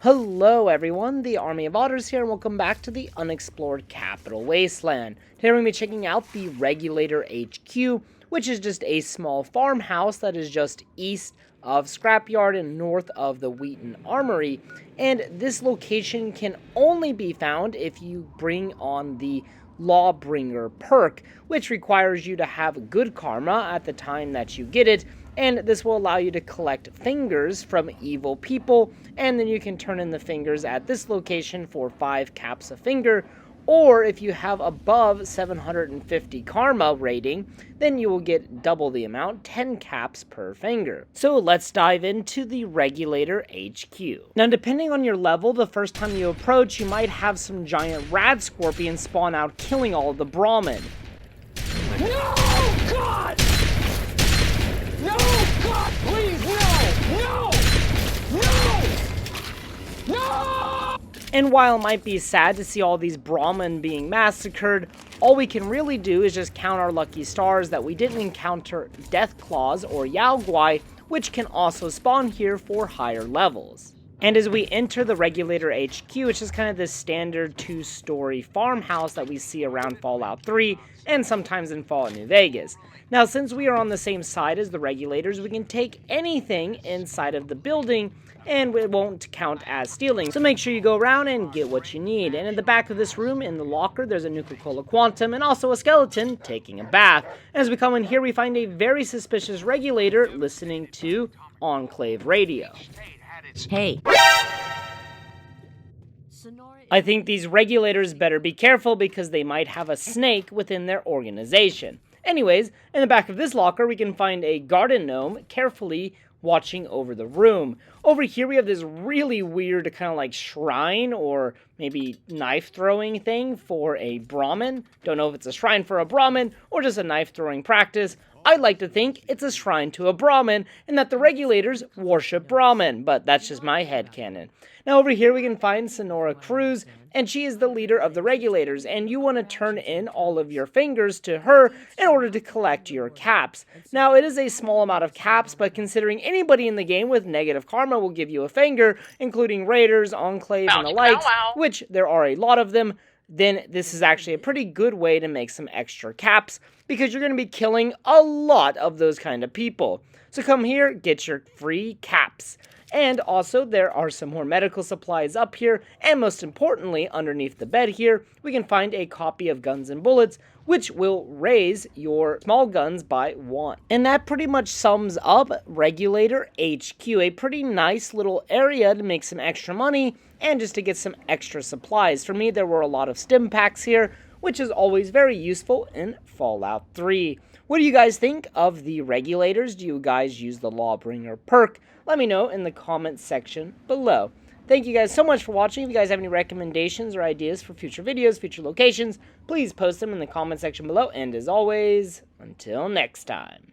Hello everyone, the Army of Otters here, and welcome back to the Unexplored Capital Wasteland. Today we're going to be checking out the Regulator HQ, which is just a small farmhouse that is just east of Scrapyard and north of the Wheaton Armory. And this location can only be found if you bring on the Lawbringer Perk, which requires you to have good karma at the time that you get it, and this will allow you to collect fingers from evil people, and then you can turn in the fingers at this location for 5 caps a finger, or if you have above 750 karma rating, then you will get double the amount, 10 caps per finger. So let's dive into the Regulator HQ. Now, depending on your level, the first time you approach, you might have some giant rad scorpions spawn out, killing all of the Brahmin. No, God! No, God, please, no! And while it might be sad to see all these Brahmin being massacred, all we can really do is just count our lucky stars that we didn't encounter Death Claws or Yao Guai, which can also spawn here for higher levels. And as we enter the Regulator HQ, which is kind of this standard 2-story farmhouse that we see around Fallout 3 and sometimes in Fallout New Vegas. Now, since we are on the same side as the Regulators, we can take anything inside of the building and it won't count as stealing. So make sure you go around and get what you need. And in the back of this room, in the locker, there's a Nuka-Cola Quantum and also a skeleton taking a bath. And as we come in here, we find a very suspicious Regulator listening to Enclave Radio. Hey. I think these Regulators better be careful because they might have a snake within their organization. Anyways, in the back of this locker, we can find a garden gnome carefully watching over the room. Over here, we have this really weird kind of like shrine or maybe knife throwing thing for a Brahmin. Don't know if it's a shrine for a Brahmin or just a knife throwing practice. I'd like to think it's a shrine to a Brahmin and that the Regulators worship Brahmin, but that's just my headcanon. Now over here we can find Sonora Cruz, and she is the leader of the Regulators, and you want to turn in all of your fingers to her in order to collect your caps. Now it is a small amount of caps, but considering anybody in the game with negative karma will give you a finger, including Raiders, Enclave, and the likes, which there are a lot of them, then this is actually a pretty good way to make some extra caps, because you're going to be killing a lot of those kind of people. So come here, get your free caps. And also, there are some more medical supplies up here, and most importantly, underneath the bed here, we can find a copy of Guns and Bullets, which will raise your small guns by 1. And that pretty much sums up Regulator HQ, a pretty nice little area to make some extra money, and just to get some extra supplies. For me, there were a lot of stim packs here, which is always very useful in Fallout 3. What do you guys think of the Regulators? Do you guys use the Lawbringer Perk? Let me know in the comments section below. Thank you guys so much for watching. If you guys have any recommendations or ideas for future videos, future locations, please post them in the comment section below. And as always, until next time.